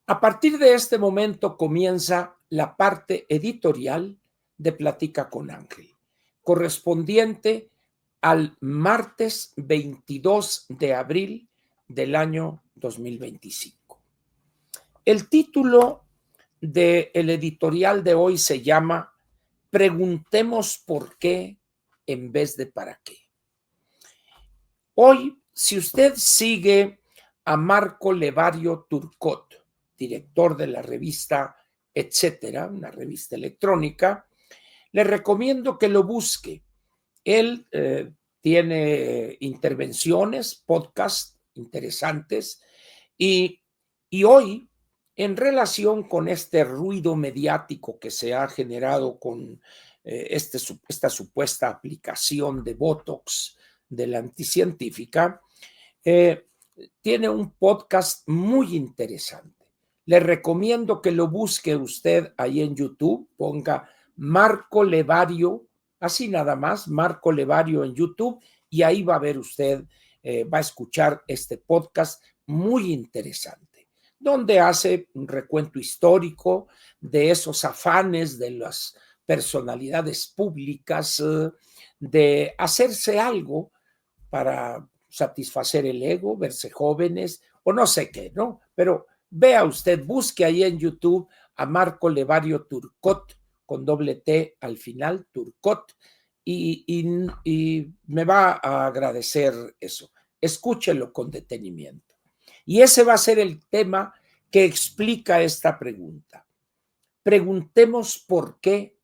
A partir de este momento comienza la parte editorial de Platica con Ángel, correspondiente al martes 22 de abril del año 2025. El título del editorial de hoy se llama Preguntemos por qué en vez de para qué. Hoy, si usted sigue a Marco Levario Turcot, director de la revista Etcétera, una revista electrónica, le recomiendo que lo busque. Él tiene intervenciones, podcasts interesantes y hoy, en relación con este ruido mediático que se ha generado con esta supuesta aplicación de Botox de la anticientífica, eh, tiene un podcast muy interesante. Le recomiendo que lo busque usted ahí en YouTube, ponga Marco Levario, así nada más, Marco Levario en YouTube, y ahí va a ver usted, va a escuchar este podcast muy interesante, donde hace un recuento histórico de esos afanes de las personalidades públicas, de hacerse algo para satisfacer el ego, verse jóvenes o no sé qué, ¿no? Pero vea usted, busque ahí en YouTube a Marco Levario Turcot, con doble T al final, Turcot, y me va a agradecer eso. Escúchelo con detenimiento. Y ese va a ser el tema que explica esta pregunta. Preguntemos por qué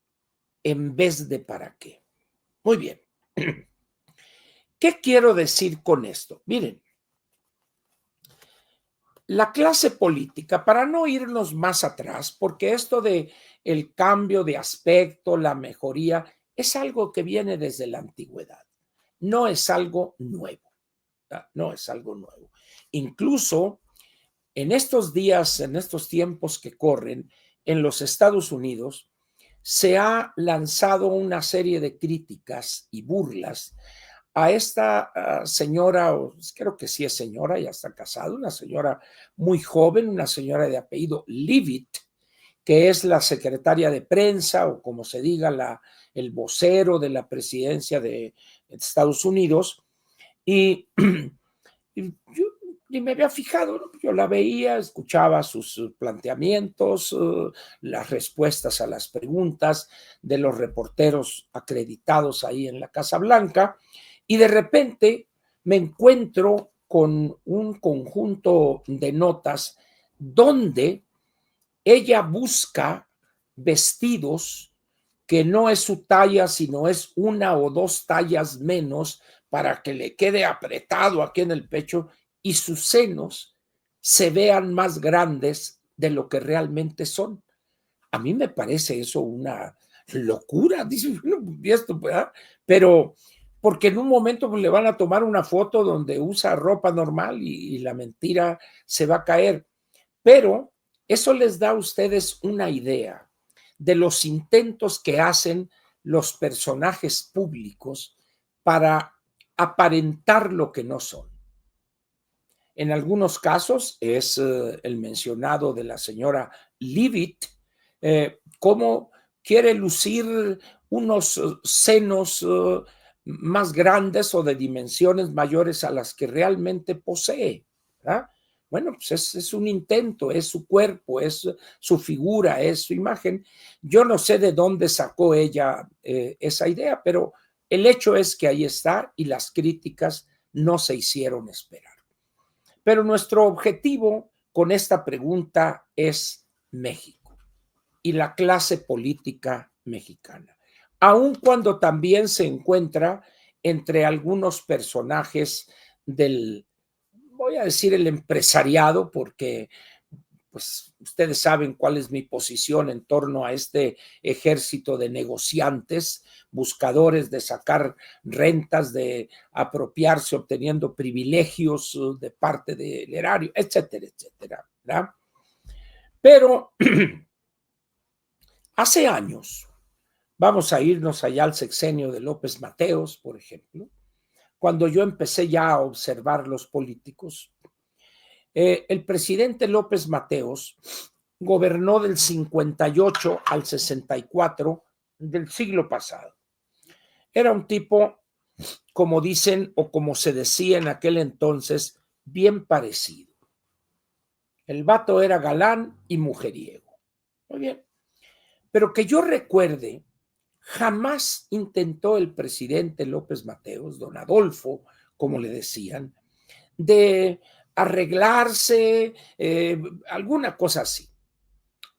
en vez de para qué. Muy bien. ¿Qué quiero decir con esto? Miren, la clase política, para no irnos más atrás, porque esto de el cambio de aspecto, la mejoría, es algo que viene desde la antigüedad. No es algo nuevo. No es algo nuevo. Incluso en estos días, en estos tiempos que corren, en los Estados Unidos, se ha lanzado una serie de críticas y burlas a esta señora, o creo que sí es señora, ya está casada, una señora muy joven, una señora de apellido Leavitt, que es la secretaria de prensa o como se diga, el vocero de la presidencia de Estados Unidos. Y, y yo ni me había fijado, ¿no? Yo la veía, escuchaba sus planteamientos, las respuestas a las preguntas de los reporteros acreditados ahí en la Casa Blanca, y de repente me encuentro con un conjunto de notas donde ella busca vestidos que no es su talla, sino es una o dos tallas menos para que le quede apretado aquí en el pecho y sus senos se vean más grandes de lo que realmente son. A mí me parece eso una locura, dice, esto, ¿verdad? Pero porque en un momento pues, le van a tomar una foto donde usa ropa normal y la mentira se va a caer. Pero eso les da a ustedes una idea de los intentos que hacen los personajes públicos para aparentar lo que no son. En algunos casos es el mencionado de la señora Leavitt, cómo quiere lucir unos senos más grandes o de dimensiones mayores a las que realmente posee, ¿verdad? Bueno, pues es un intento, es su cuerpo, es su figura, es su imagen. Yo no sé de dónde sacó ella esa idea, pero el hecho es que ahí está y las críticas no se hicieron esperar. Pero nuestro objetivo con esta pregunta es México y la clase política mexicana, aun cuando también se encuentra entre algunos personajes del, voy a decir el empresariado, porque pues ustedes saben cuál es mi posición en torno a este ejército de negociantes, buscadores de sacar rentas, de apropiarse obteniendo privilegios de parte del erario, etcétera, etcétera, ¿verdad? Pero hace años, vamos a irnos allá al sexenio de López Mateos, por ejemplo, cuando yo empecé ya a observar los políticos, El presidente López Mateos gobernó del 58 al 64 del siglo pasado. Era un tipo, como dicen o como se decía en aquel entonces, bien parecido. El vato era galán y mujeriego. Muy bien. Pero que yo recuerde, jamás intentó el presidente López Mateos, don Adolfo, como le decían, de arreglarse, alguna cosa así.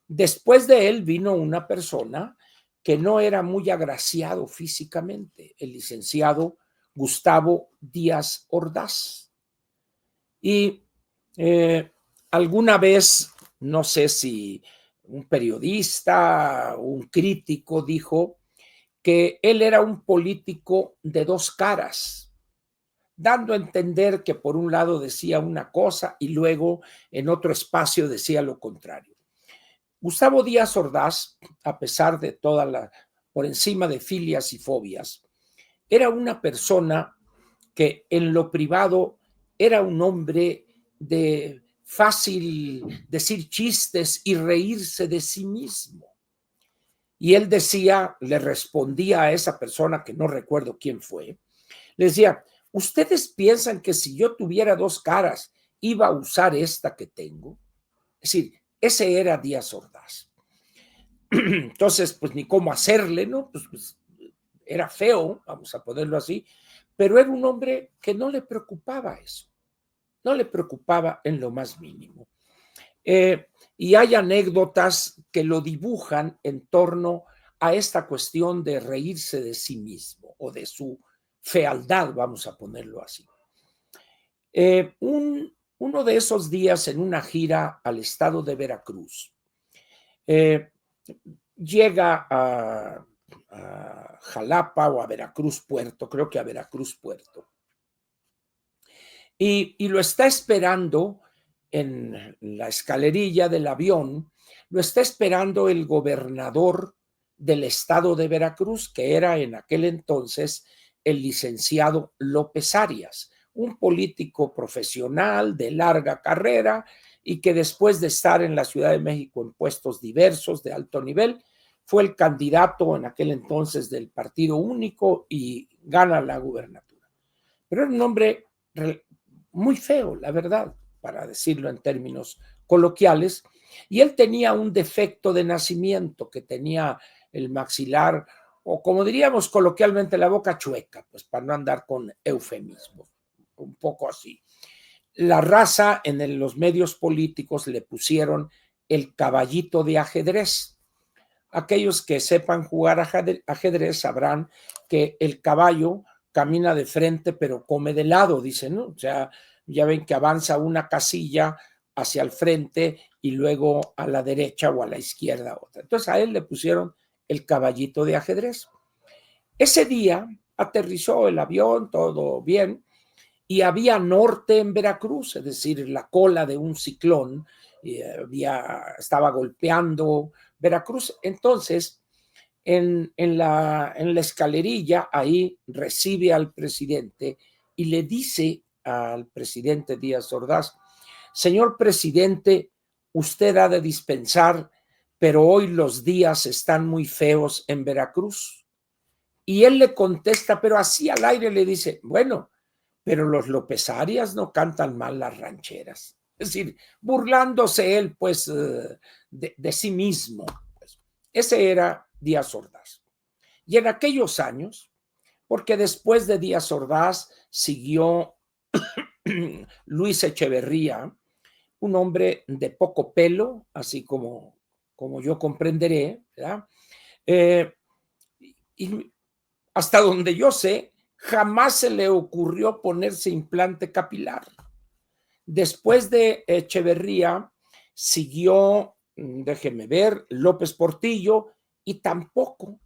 Después de él vino una persona que no era muy agraciado físicamente, el licenciado Gustavo Díaz Ordaz. Y alguna vez, no sé si un periodista, un crítico dijo que él era un político de dos caras, dando a entender que por un lado decía una cosa y luego en otro espacio decía lo contrario. Gustavo Díaz Ordaz, a pesar de toda la, por encima de filias y fobias, era una persona que en lo privado era un hombre de fácil decir chistes y reírse de sí mismo. Y él decía, le respondía a esa persona que no recuerdo quién fue, le decía, ¿ustedes piensan que si yo tuviera dos caras iba a usar esta que tengo? Es decir, ese era Díaz Ordaz. Entonces, pues ni cómo hacerle, ¿no? Pues era feo, vamos a ponerlo así, pero era un hombre que no le preocupaba eso, no le preocupaba en lo más mínimo. Y hay anécdotas que lo dibujan en torno a esta cuestión de reírse de sí mismo o de su fealdad, vamos a ponerlo así. Uno de esos días en una gira al estado de Veracruz, llega a Jalapa o a Veracruz Puerto, creo que a Veracruz Puerto, y lo está esperando en la escalerilla del avión, lo está esperando el gobernador del estado de Veracruz, que era en aquel entonces el licenciado López Arias, un político profesional de larga carrera y que después de estar en la Ciudad de México en puestos diversos de alto nivel, fue el candidato en aquel entonces del Partido Único y gana la gubernatura. Pero era un hombre muy feo, la verdad, para decirlo en términos coloquiales, y él tenía un defecto de nacimiento, que tenía el maxilar, o como diríamos coloquialmente, la boca chueca, pues para no andar con eufemismos, un poco así. La raza en los medios políticos le pusieron el caballito de ajedrez. Aquellos que sepan jugar ajedrez sabrán que el caballo camina de frente pero come de lado, dicen, ¿no? O sea, ya ven que avanza una casilla hacia el frente y luego a la derecha o a la izquierda otra. Entonces a él le pusieron el caballito de ajedrez. Ese día aterrizó el avión, todo bien, y había norte en Veracruz, es decir, la cola de un ciclón estaba golpeando Veracruz. Entonces, en la escalerilla, ahí recibe al presidente y le dice al presidente Díaz Ordaz, señor presidente, usted ha de dispensar, pero hoy los días están muy feos en Veracruz. Y él le contesta, pero así al aire le dice, bueno, pero los López Arias no cantan mal las rancheras. Es decir, burlándose él, pues, de sí mismo. Pues. Ese era Díaz Ordaz. Y en aquellos años, porque después de Díaz Ordaz siguió Luis Echeverría, un hombre de poco pelo, así como yo comprenderé, ¿verdad? Y hasta donde yo sé, jamás se le ocurrió ponerse implante capilar. Después de Echeverría, siguió, déjeme ver, López Portillo, y tampoco.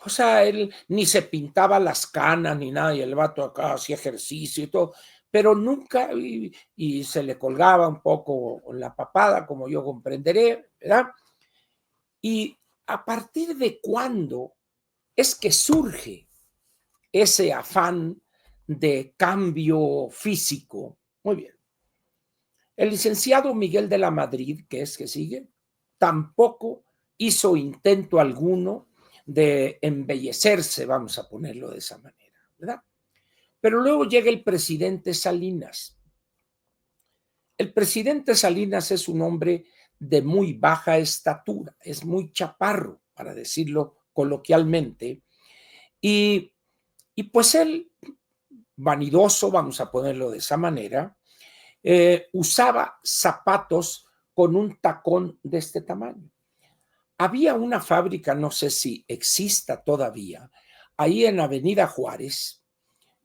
O sea, él ni se pintaba las canas ni nada, y el vato acá hacía ejercicio y todo, pero nunca, y se le colgaba un poco la papada, como yo comprenderé, ¿verdad? Y a partir de cuándo es que surge ese afán de cambio físico. Muy bien. El licenciado Miguel de la Madrid, que es que sigue, tampoco hizo intento alguno de embellecerse, vamos a ponerlo de esa manera, ¿verdad? Pero luego llega el presidente Salinas. El presidente Salinas es un hombre de muy baja estatura, es muy chaparro, para decirlo coloquialmente, y, y pues él, vanidoso, vamos a ponerlo de esa manera, usaba zapatos con un tacón de este tamaño. Había una fábrica, no sé si exista todavía, ahí en Avenida Juárez.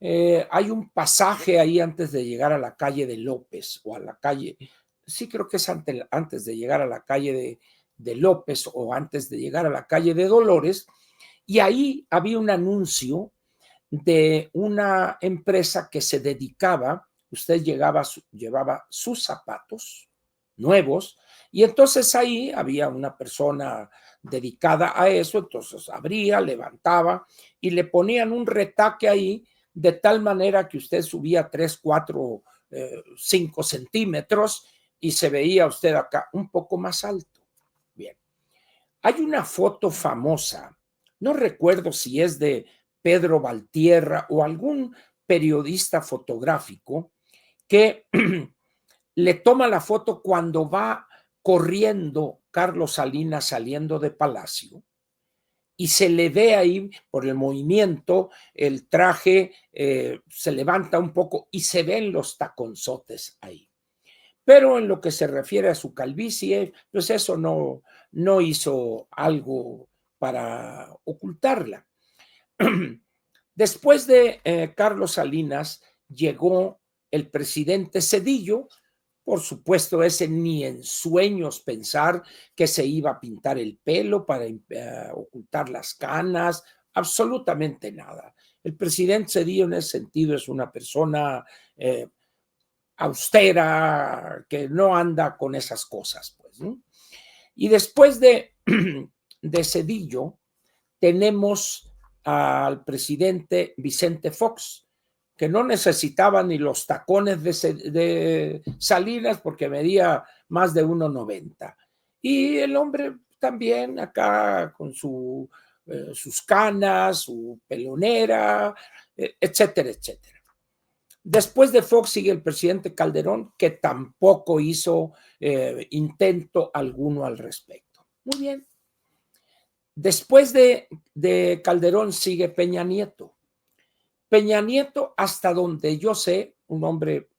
Hay un pasaje ahí antes de llegar a la calle de López o a la calle, sí creo que es antes de llegar a la calle de López o antes de llegar a la calle de Dolores, y ahí había un anuncio de una empresa que se dedicaba, usted llevaba sus zapatos nuevos, y entonces ahí había una persona dedicada a eso, entonces abría, levantaba y le ponían un retaque ahí de tal manera que usted subía 3, 4, 5 centímetros y se veía usted acá un poco más alto. Bien, hay una foto famosa, no recuerdo si es de Pedro Valtierra o algún periodista fotográfico que le toma la foto cuando va corriendo Carlos Salinas saliendo de Palacio y se le ve ahí por el movimiento, el traje se levanta un poco y se ven los taconzotes ahí. Pero en lo que se refiere a su calvicie, pues eso no hizo algo para ocultarla. Después de Carlos Salinas llegó el presidente Zedillo. Por supuesto, ese ni en sueños pensar que se iba a pintar el pelo para ocultar las canas, absolutamente nada. El presidente Zedillo en ese sentido es una persona austera, que no anda con esas cosas, pues, ¿no? Y después de Zedillo, tenemos al presidente Vicente Fox, que no necesitaba ni los tacones de Salinas porque medía más de 1,90. Y el hombre también acá con sus canas, su pelonera, etcétera, etcétera. Después de Fox sigue el presidente Calderón, que tampoco hizo intento alguno al respecto. Muy bien. Después de Calderón sigue Peña Nieto. Peña Nieto, hasta donde yo sé, un hombre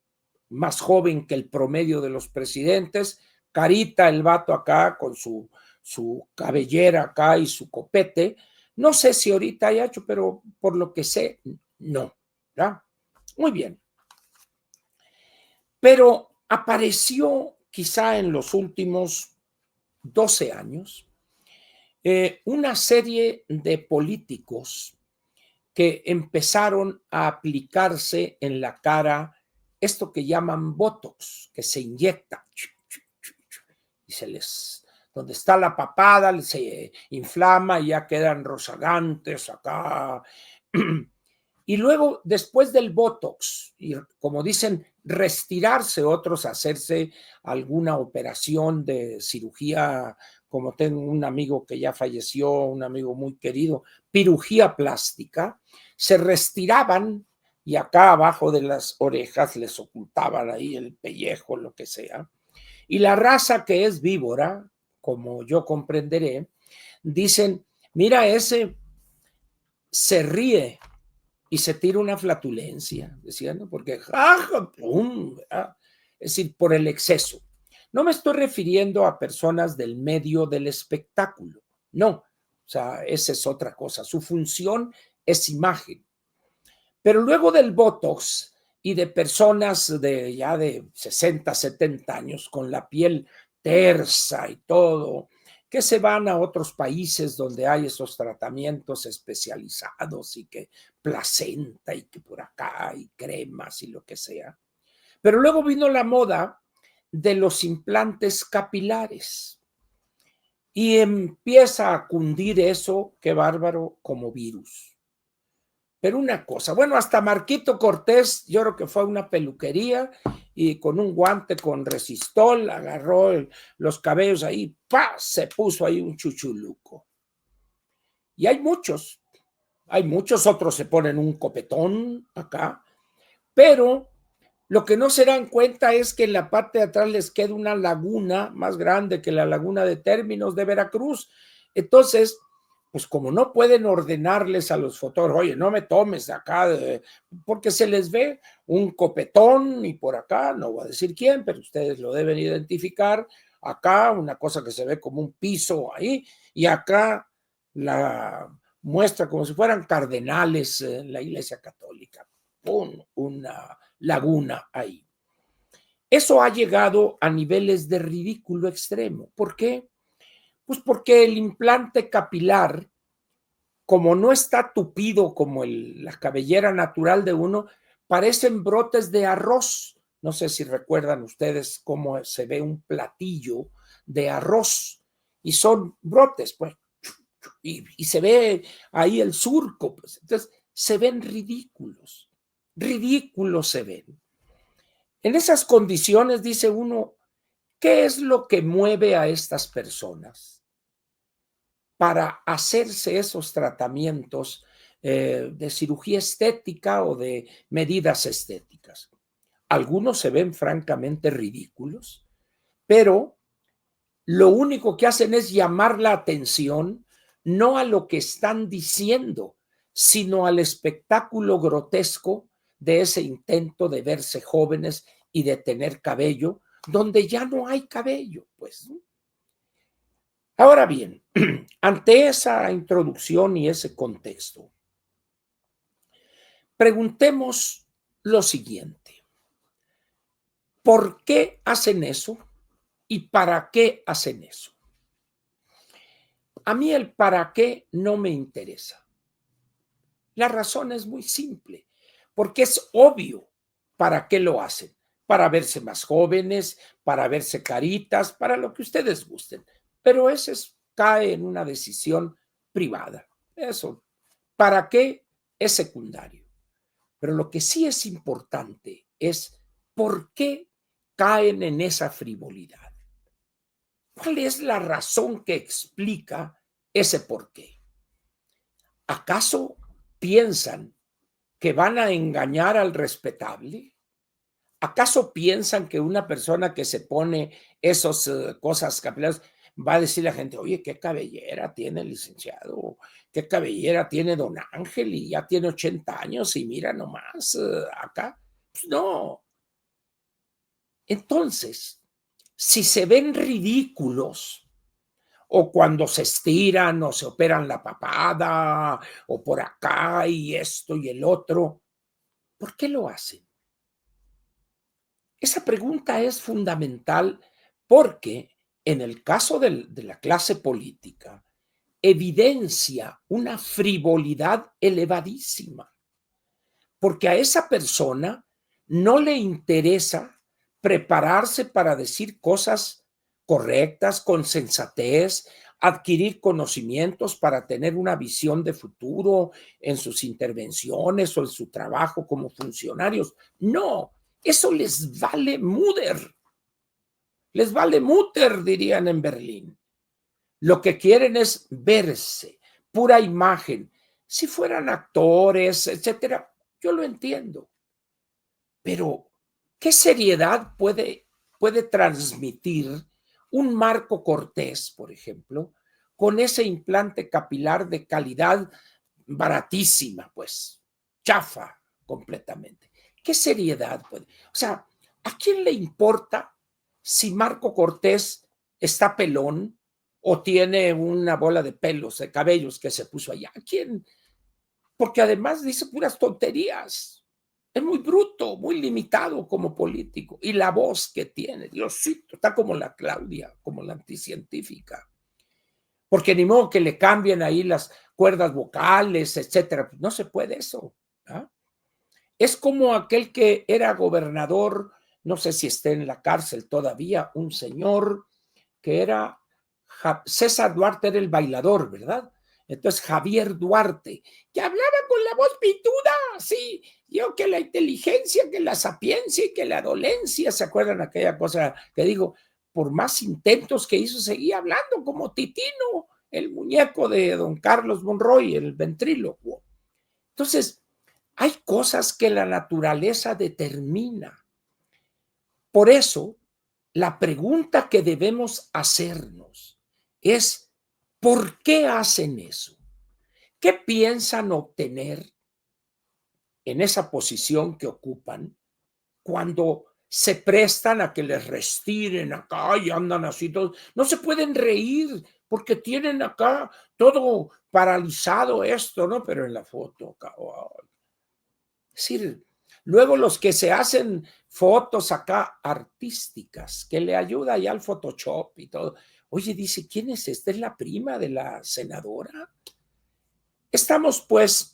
más joven que el promedio de los presidentes, carita el vato acá con su cabellera acá y su copete. No sé si ahorita hay hecho, pero por lo que sé, no. ¿Verdad? Muy bien. Pero apareció quizá en los últimos 12 años una serie de políticos que empezaron a aplicarse en la cara esto que llaman Botox, que se inyecta y donde está la papada, se inflama y ya quedan rozagantes acá. Y luego, después del Botox, y como dicen, retirarse, otros hacerse alguna operación de cirugía, como tengo un amigo que ya falleció, un amigo muy querido, cirugía plástica, se retiraban y acá abajo de las orejas les ocultaban ahí el pellejo, lo que sea. Y la raza que es víbora, como yo comprenderé, dicen, mira, ese se ríe y se tira una flatulencia, decían, ¿no? Porque ¡ja, pum! Es decir, por el exceso. No me estoy refiriendo a personas del medio del espectáculo, no, o sea, esa es otra cosa, su función es imagen. Pero luego del Botox y de personas ya de 60, 70 años con la piel tersa y todo, que se van a otros países donde hay esos tratamientos especializados y que placenta y que por acá y cremas y lo que sea. Pero luego vino la moda de los implantes capilares y empieza a cundir eso, qué bárbaro, como virus. Pero una cosa, bueno, hasta Marquito Cortés, yo creo que fue a una peluquería y con un guante con resistol agarró los cabellos ahí, ¡pa! Se puso ahí un chuchuluco. Y hay muchos, otros se ponen un copetón acá, pero lo que no se dan cuenta es que en la parte de atrás les queda una laguna más grande que la laguna de Términos de Veracruz. Entonces, pues como no pueden ordenarles a los fotógrafos, oye, no me tomes acá, porque se les ve un copetón y por acá, no voy a decir quién, pero ustedes lo deben identificar, acá una cosa que se ve como un piso ahí, y acá la muestra como si fueran cardenales en la Iglesia Católica. ¡Pum! Una laguna ahí. Eso ha llegado a niveles de ridículo extremo. ¿Por qué? Pues porque el implante capilar, como no está tupido como la cabellera natural de uno, parecen brotes de arroz. No sé si recuerdan ustedes cómo se ve un platillo de arroz y son brotes, pues, y se ve ahí el surco. Pues. Entonces, se ven ridículos, ridículos se ven. En esas condiciones, dice uno, ¿qué es lo que mueve a estas personas para hacerse esos tratamientos de cirugía estética o de medidas estéticas? Algunos se ven francamente ridículos, pero lo único que hacen es llamar la atención no a lo que están diciendo, sino al espectáculo grotesco de ese intento de verse jóvenes y de tener cabello, donde ya no hay cabello, pues. Ahora bien, ante esa introducción y ese contexto, preguntemos lo siguiente: ¿por qué hacen eso y para qué hacen eso? A mí el para qué no me interesa. La razón es muy simple, porque es obvio para qué lo hacen. Para verse más jóvenes, para verse caritas, para lo que ustedes gusten. Pero eso cae en una decisión privada. Eso, ¿para qué? Es secundario. Pero lo que sí es importante es por qué caen en esa frivolidad. ¿Cuál es la razón que explica ese por qué? ¿Acaso piensan que van a engañar al respetable? ¿Acaso piensan que una persona que se pone esas cosas capilares va a decir a la gente, oye, qué cabellera tiene el licenciado, qué cabellera tiene don Ángel y ya tiene 80 años y mira nomás acá? Pues no. Entonces, si se ven ridículos o cuando se estiran o se operan la papada o por acá y esto y el otro, ¿por qué lo hacen? Esa pregunta es fundamental porque en el caso de la clase política evidencia una frivolidad elevadísima, porque a esa persona no le interesa prepararse para decir cosas correctas, con sensatez, adquirir conocimientos para tener una visión de futuro en sus intervenciones o en su trabajo como funcionarios. No, eso les vale muter, dirían en Berlín. Lo que quieren es verse, pura imagen. Si fueran actores, etcétera, yo lo entiendo. Pero, ¿qué seriedad puede transmitir un Marco Cortés, por ejemplo, con ese implante capilar de calidad baratísima, pues, chafa completamente? ¿Qué seriedad puede? O sea, ¿a quién le importa si Marco Cortés está pelón o tiene una bola de pelos, de cabellos que se puso allá? ¿A quién? Porque además dice puras tonterías. Es muy bruto, muy limitado como político. Y la voz que tiene, Diosito, está como la Claudia, como la anticientífica. Porque ni modo que le cambien ahí las cuerdas vocales, etcétera. No se puede eso. ¿Ah? Es como aquel que era gobernador, no sé si esté en la cárcel todavía, un señor que era César Duarte, era el bailador, ¿verdad? Entonces Javier Duarte, que hablaba con la voz pituda, sí, yo que la inteligencia, que la sapiencia y que la dolencia, ¿se acuerdan aquella cosa que digo? Por más intentos que hizo, seguía hablando como Titino, el muñeco de don Carlos Monroy, el ventrílocuo. Entonces, hay cosas que la naturaleza determina. Por eso, la pregunta que debemos hacernos es, ¿por qué hacen eso? ¿Qué piensan obtener en esa posición que ocupan cuando se prestan a que les restiren acá y andan así todos? No se pueden reír porque tienen acá todo paralizado esto, ¿no? Pero en la foto acá, wow. Es decir, luego los que se hacen fotos acá artísticas, que le ayuda ya al Photoshop y todo. Oye, dice, ¿quién es esta? ¿Es la prima de la senadora? Estamos pues,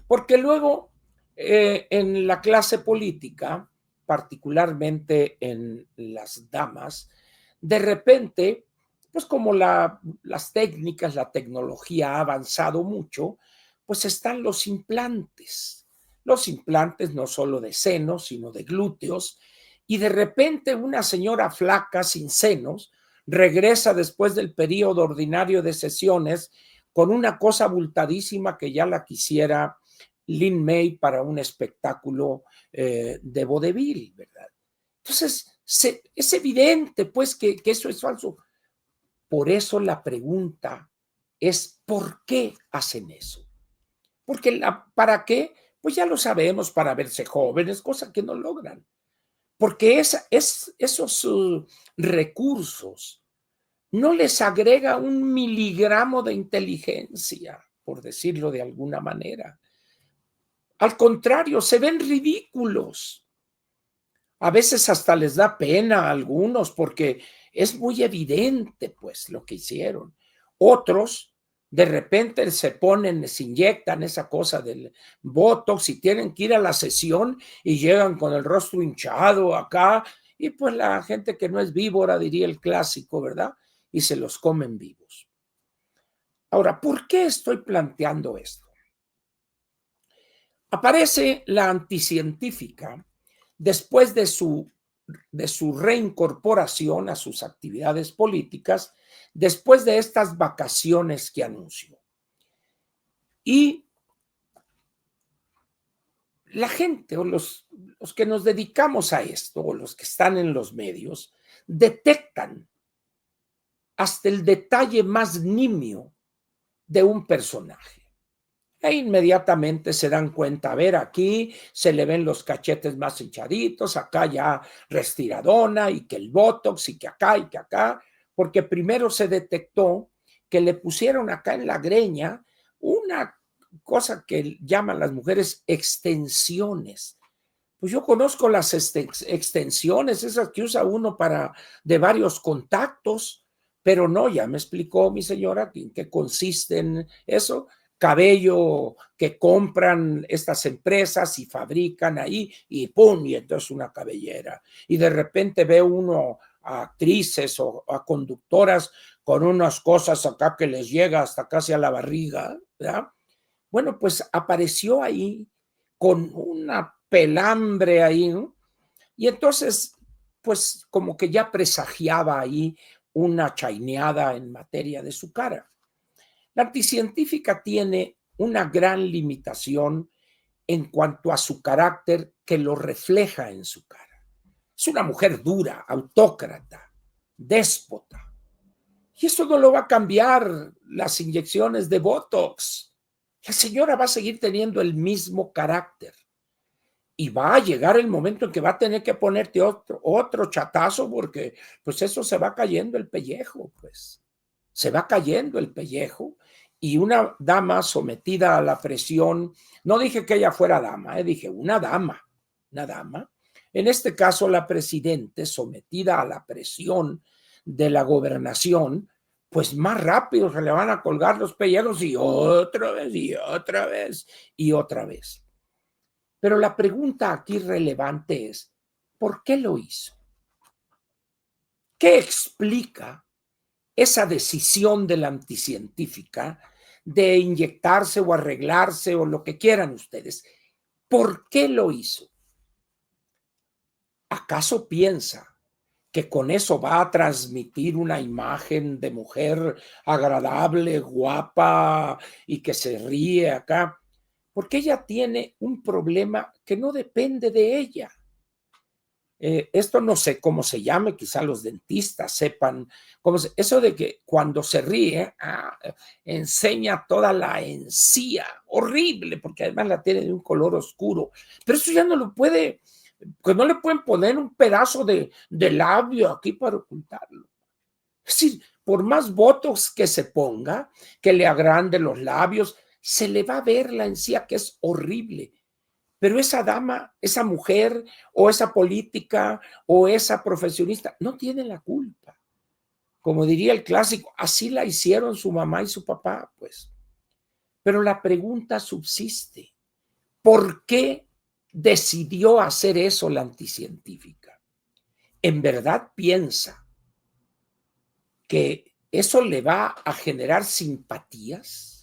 porque luego en la clase política, particularmente en las damas, de repente, pues como las técnicas, la tecnología ha avanzado mucho, pues están los implantes. Los implantes no solo de senos, sino de glúteos, y de repente una señora flaca sin senos regresa después del periodo ordinario de sesiones con una cosa abultadísima que ya la quisiera Lin May para un espectáculo de vodevil, ¿verdad? Entonces, es evidente, pues, que eso es falso. Por eso la pregunta es, ¿por qué hacen eso? Porque ¿para qué? Pues ya lo sabemos, para verse jóvenes, cosa que no logran. Porque esos recursos no les agrega un miligramo de inteligencia, por decirlo de alguna manera. Al contrario, se ven ridículos. A veces hasta les da pena a algunos porque es muy evidente, pues, lo que hicieron. Otros, de repente se ponen, se inyectan esa cosa del Botox y tienen que ir a la sesión y llegan con el rostro hinchado acá y pues la gente que no es víbora, diría el clásico, ¿verdad? Y se los comen vivos. Ahora, ¿por qué estoy planteando esto? Aparece la anticientífica después de su reincorporación a sus actividades políticas, después de estas vacaciones que anunció. Y la gente o los que nos dedicamos a esto o los que están en los medios detectan hasta el detalle más nimio de un personaje. E inmediatamente se dan cuenta, a ver, aquí se le ven los cachetes más hinchaditos, acá ya restiradona y que el botox y que acá, porque primero se detectó que le pusieron acá en la greña una cosa que llaman las mujeres extensiones. Pues yo conozco las extensiones, esas que usa uno para de varios contactos, pero no, ya me explicó mi señora en qué consisten eso, cabello que compran estas empresas y fabrican ahí y ¡pum! Y entonces una cabellera. Y de repente ve uno a actrices o a conductoras con unas cosas acá que les llega hasta casi a la barriga, ¿verdad? Bueno, pues apareció ahí con una pelambre ahí, ¿no? Y entonces, pues como que ya presagiaba ahí una chaineada en materia de su cara. La anticientífica tiene una gran limitación en cuanto a su carácter que lo refleja en su cara. Es una mujer dura, autócrata, déspota. Y eso no lo va a cambiar las inyecciones de Botox. La señora va a seguir teniendo el mismo carácter. Y va a llegar el momento en que va a tener que ponerte otro chatazo porque pues eso se va cayendo el pellejo, pues. Se va cayendo el pellejo y una dama sometida a la presión, no dije que ella fuera dama, dije una dama, en este caso la presidente sometida a la presión de la gobernación, pues más rápido se le van a colgar los pellejos y otra vez y otra vez y otra vez. Pero la pregunta aquí relevante es, ¿por qué lo hizo? ¿Qué explica esa decisión de la anticientífica de inyectarse o arreglarse o lo que quieran ustedes. ¿Por qué lo hizo? ¿Acaso piensa que con eso va a transmitir una imagen de mujer agradable, guapa y que se ríe acá? Porque ella tiene un problema que no depende de ella. Esto no sé cómo se llame, quizá los dentistas sepan eso de que cuando se ríe, enseña toda la encía, horrible, porque además la tiene de un color oscuro, pero eso ya no lo puede, pues no le pueden poner un pedazo de labio aquí para ocultarlo. Es decir, por más botox que se ponga, que le agrande los labios, se le va a ver la encía, que es horrible. Pero esa dama, esa mujer o esa política o esa profesionista no tiene la culpa. Como diría el clásico, así la hicieron su mamá y su papá, pues. Pero la pregunta subsiste. ¿Por qué decidió hacer eso la anticientífica? ¿En verdad piensa que eso le va a generar simpatías?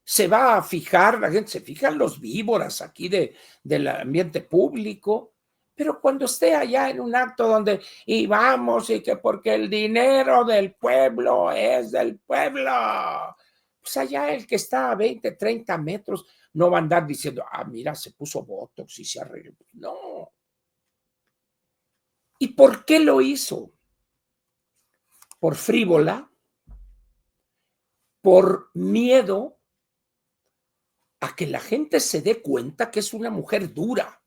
Se va a fijar, la gente se fija en los víboras aquí del ambiente público, pero cuando esté allá en un acto donde y vamos y que porque el dinero del pueblo es del pueblo, pues allá el que está a 20, 30 metros no va a andar diciendo, mira, se puso botox y se arregló. No. ¿Y por qué lo hizo? Por frívola, por miedo a que la gente se dé cuenta que es una mujer dura,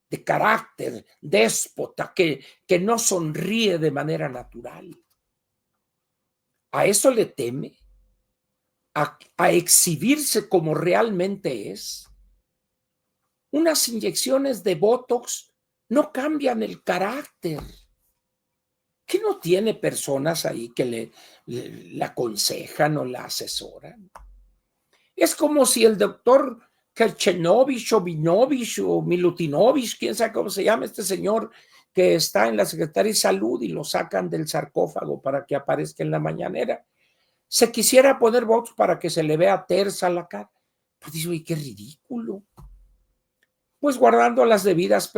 de carácter, déspota, que no sonríe de manera natural. ¿A eso le teme? ¿A exhibirse como realmente es? Unas inyecciones de botox no cambian el carácter. ¿Qué no tiene personas ahí que le aconsejan o la asesoran? Es como si el doctor Kerchenovich o Vinovich o Milutinovich, quién sabe cómo se llama este señor que está en la Secretaría de Salud y lo sacan del sarcófago para que aparezca en la mañanera, se quisiera poner botox para que se le vea tersa la cara. Pues dice, uy, qué ridículo. Pues guardando las debidas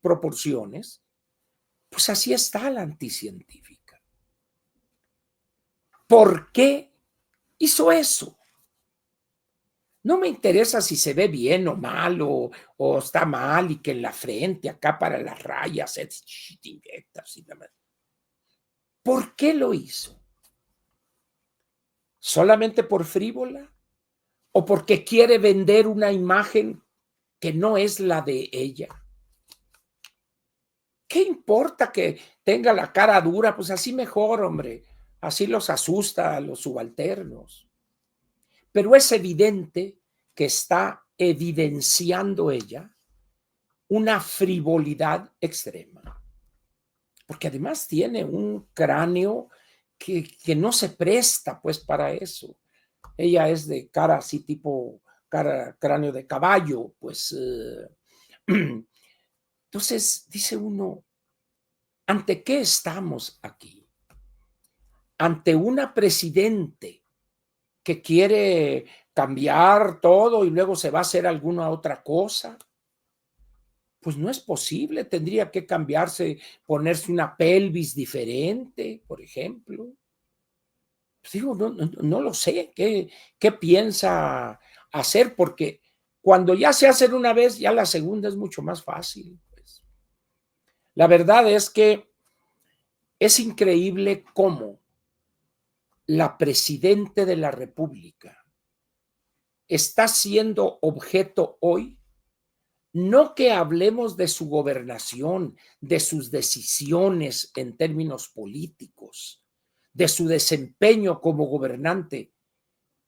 proporciones, pues así está la anticientífica. ¿Por qué hizo eso? No me interesa si se ve bien o mal o está mal y que en la frente, acá para las rayas, indirectas y demás. ¿Por qué lo hizo? ¿Solamente por frívola? ¿O porque quiere vender una imagen que no es la de ella? ¿Qué importa que tenga la cara dura? Pues así mejor, hombre. Así los asusta a los subalternos. Pero es evidente que está evidenciando ella una frivolidad extrema, porque además tiene un cráneo que no se presta pues para eso. Ella es de cara así tipo cráneo de caballo, pues entonces dice uno, ¿ante qué estamos aquí? Ante una presidente que quiere cambiar todo y luego se va a hacer alguna otra cosa. Pues no es posible, tendría que cambiarse, ponerse una pelvis diferente, por ejemplo. Pues digo, no lo sé, ¿qué piensa hacer? Porque cuando ya se hacen una vez, ya la segunda es mucho más fácil, pues. La verdad es que es increíble cómo la presidente de la República está siendo objeto hoy. No que hablemos de su gobernación, de sus decisiones en términos políticos, de su desempeño como gobernante.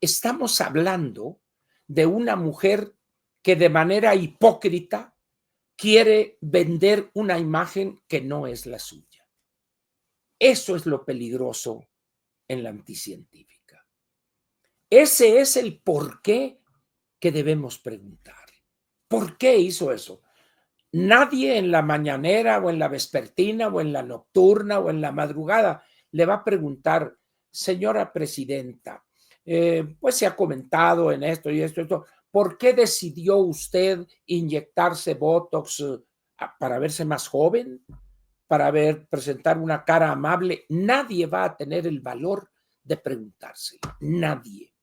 Estamos hablando de una mujer que de manera hipócrita quiere vender una imagen que no es la suya. Eso es lo peligroso en la anticientífica. Ese es el porqué que debemos preguntar. ¿Por qué hizo eso? Nadie en la mañanera o en la vespertina o en la nocturna o en la madrugada le va a preguntar, señora presidenta, pues se ha comentado en esto y esto. ¿Por qué decidió usted inyectarse Botox para verse más joven? Para presentar una cara amable. Nadie va a tener el valor de preguntárselo. Nadie.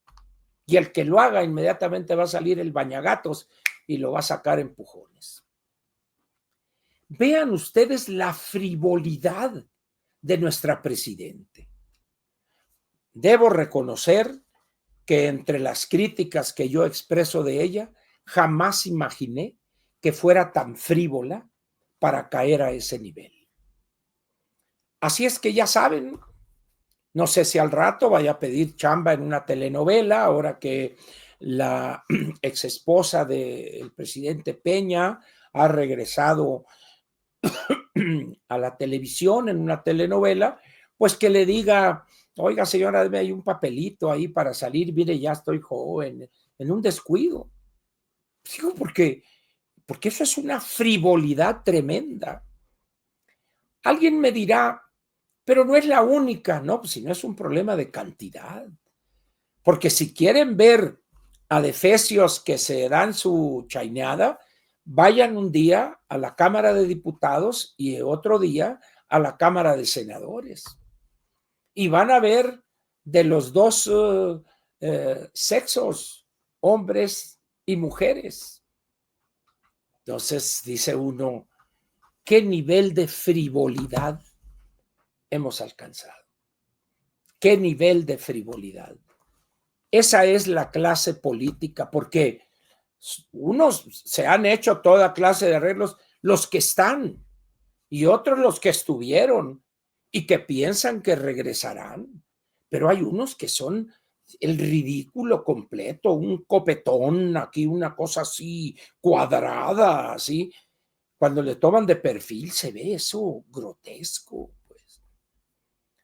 Y el que lo haga inmediatamente va a salir el bañagatos y lo va a sacar empujones. Vean ustedes la frivolidad de nuestra presidente. Debo reconocer que entre las críticas que yo expreso de ella, jamás imaginé que fuera tan frívola para caer a ese nivel. Así es que ya saben, no sé si al rato vaya a pedir chamba en una telenovela, ahora que la exesposa del presidente Peña ha regresado a la televisión en una telenovela, pues que le diga, oiga señora, deme ahí un papelito ahí para salir, mire, ya estoy joven, en un descuido. Digo, porque eso es una frivolidad tremenda. Alguien me dirá, pero no es la única, no, pues si no es un problema de cantidad. Porque si quieren ver adefesios que se dan su chaineada, vayan un día a la Cámara de Diputados y otro día a la Cámara de Senadores. Y van a ver de los dos sexos, hombres y mujeres. Entonces dice uno, ¿qué nivel de frivolidad hemos alcanzado? ¿Qué nivel de frivolidad? Esa es la clase política, porque unos se han hecho toda clase de arreglos, los que están, y otros los que estuvieron, y que piensan que regresarán. Pero hay unos que son el ridículo completo, un copetón aquí, una cosa así, cuadrada, así. Cuando le toman de perfil se ve eso grotesco.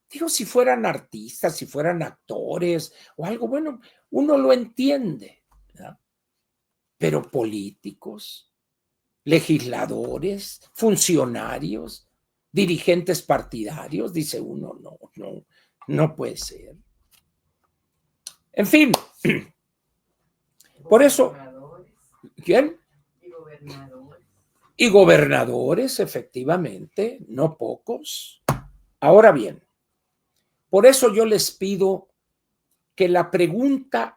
Digo, si fueran artistas, si fueran actores o algo, bueno, uno lo entiende, ¿verdad? Pero políticos, legisladores, funcionarios, dirigentes partidarios, dice uno, no puede ser. En fin, por eso, ¿quién? Y gobernadores, efectivamente, no pocos. Ahora bien, por eso yo les pido que la pregunta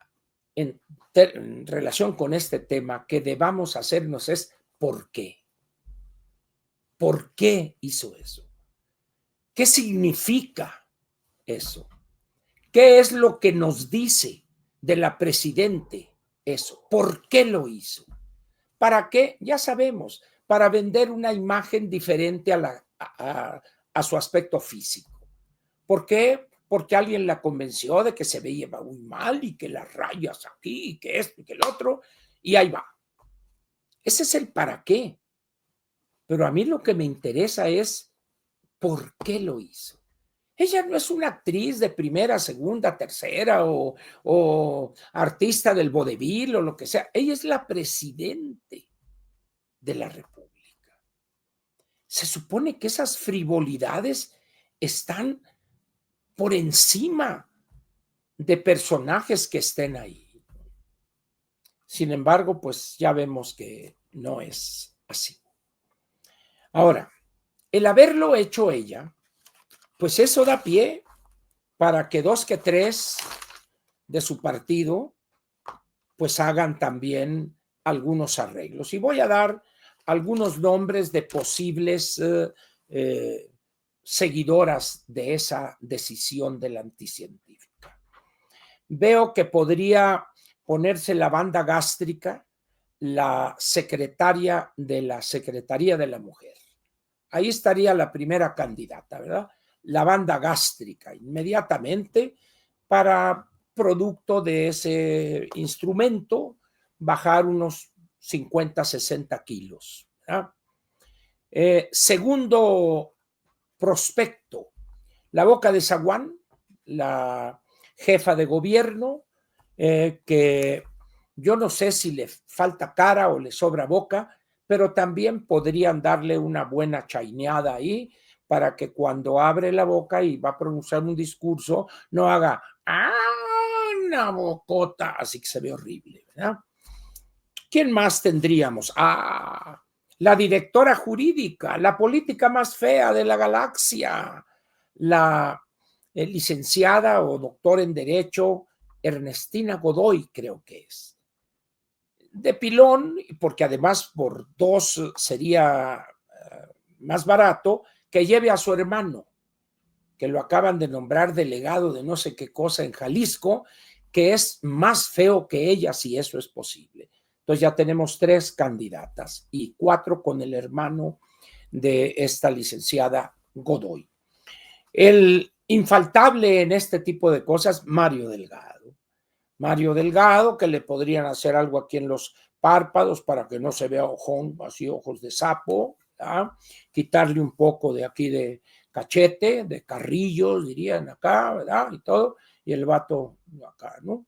en relación con este tema que debamos hacernos es ¿por qué? ¿Por qué hizo eso? ¿Qué significa eso? ¿Qué es lo que nos dice de la presidente eso? ¿Por qué lo hizo? ¿Para qué? Ya sabemos, para vender una imagen diferente a su aspecto físico. ¿Por qué? Porque alguien la convenció de que se veía muy mal y que las rayas aquí y que esto y que el otro, y ahí va. Ese es el para qué. Pero a mí lo que me interesa es por qué lo hizo. Ella no es una actriz de primera, segunda, tercera o artista del vodevil o lo que sea. Ella es la presidente de la República. Se supone que esas frivolidades están por encima de personajes que estén ahí. Sin embargo, pues ya vemos que no es así. Ahora, el haberlo hecho ella, pues eso da pie para que dos que tres de su partido pues hagan también algunos arreglos. Y voy a dar algunos nombres de posibles seguidoras de esa decisión de la anticientífica. Veo que podría ponerse la banda gástrica la secretaria de la Secretaría de la Mujer. Ahí estaría la primera candidata, ¿verdad? La banda gástrica, inmediatamente, para producto de ese instrumento, bajar unos 50, 60 kilos. ¿Verdad? Segundo prospecto, la Boca de Zaguán, la jefa de gobierno, que yo no sé si le falta cara o le sobra boca, pero también podrían darle una buena chaineada ahí para que cuando abre la boca y va a pronunciar un discurso no haga una bocota, así que se ve horrible, ¿verdad? ¿Quién más tendríamos? La directora jurídica, la política más fea de la galaxia, la licenciada o doctor en Derecho Ernestina Godoy, creo que es. De pilón, porque además por 2 sería más barato, que lleve a su hermano, que lo acaban de nombrar delegado de no sé qué cosa en Jalisco, que es más feo que ella, si eso es posible. Entonces ya tenemos 3 candidatas y 4 con el hermano de esta licenciada Godoy. El infaltable en este tipo de cosas, Mario Delgado. Mario Delgado, que le podrían hacer algo aquí en los párpados para que no se vea ojón, así ojos de sapo, ¿verdad? Quitarle un poco de aquí de cachete, de carrillos, dirían acá, ¿verdad? Y todo, y el vato acá, ¿no?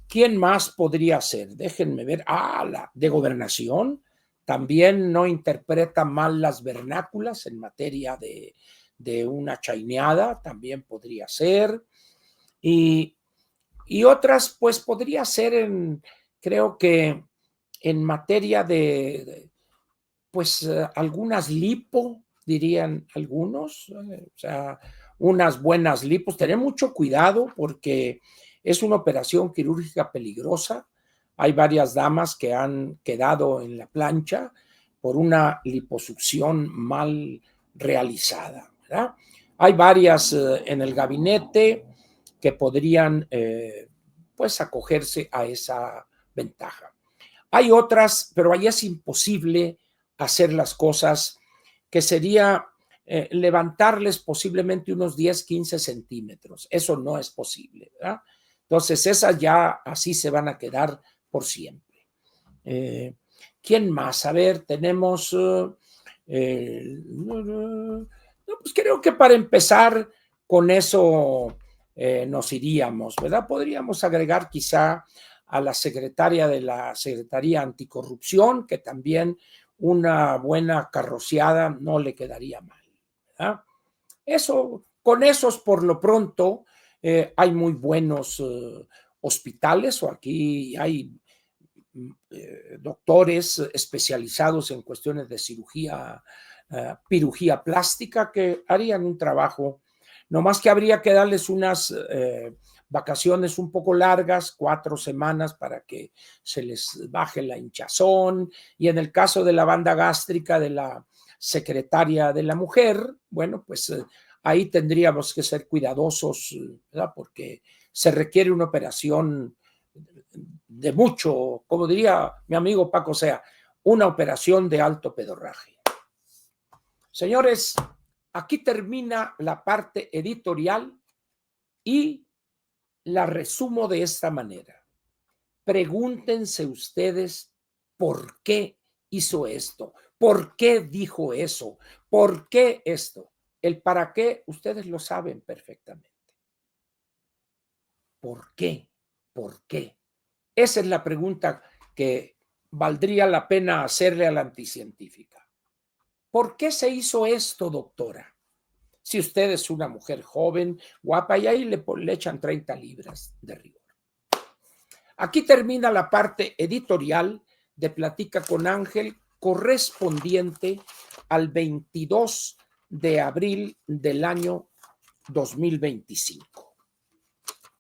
¿Quién más podría ser? Déjenme ver. La de gobernación. También no interpreta mal las vernáculas en materia de una chaineada, también podría ser. Y otras, pues podría ser creo que en materia pues algunas lipo, dirían algunos, o sea, unas buenas lipos. Tener mucho cuidado porque es una operación quirúrgica peligrosa. Hay varias damas que han quedado en la plancha por una liposucción mal realizada, ¿verdad? Hay varias en el gabinete que podrían pues acogerse a esa ventaja. Hay otras, pero ahí es imposible hacer las cosas, que sería levantarles posiblemente unos 10, 15 centímetros. Eso no es posible, ¿verdad? Entonces, esas ya así se van a quedar por siempre. ¿Quién más? A ver, tenemos... no, pues creo que para empezar con eso nos iríamos, ¿verdad? Podríamos agregar quizá a la secretaria de la Secretaría Anticorrupción, que también una buena carroceada no le quedaría mal, ¿verdad? Eso, con esos por lo pronto, hay muy buenos hospitales, o aquí hay doctores especializados en cuestiones de cirugía plástica, que harían un trabajo, no más que habría que darles unas vacaciones un poco largas, 4 semanas, para que se les baje la hinchazón. Y en el caso de la banda gástrica de la secretaria de la mujer, bueno, pues ahí tendríamos que ser cuidadosos, ¿verdad? Porque se requiere una operación de mucho, como diría mi amigo Paco Sea, una operación de alto pedorraje. Señores, aquí termina la parte editorial y la resumo de esta manera. Pregúntense ustedes por qué hizo esto, por qué dijo eso, por qué esto. El para qué ustedes lo saben perfectamente. ¿Por qué? ¿Por qué? Esa es la pregunta que valdría la pena hacerle a la anticientífica. ¿Por qué se hizo esto, doctora? Si usted es una mujer joven, guapa, y ahí le echan 30 libras de rigor. Aquí termina la parte editorial de Platica con Ángel, correspondiente al 22 de abril del año 2025.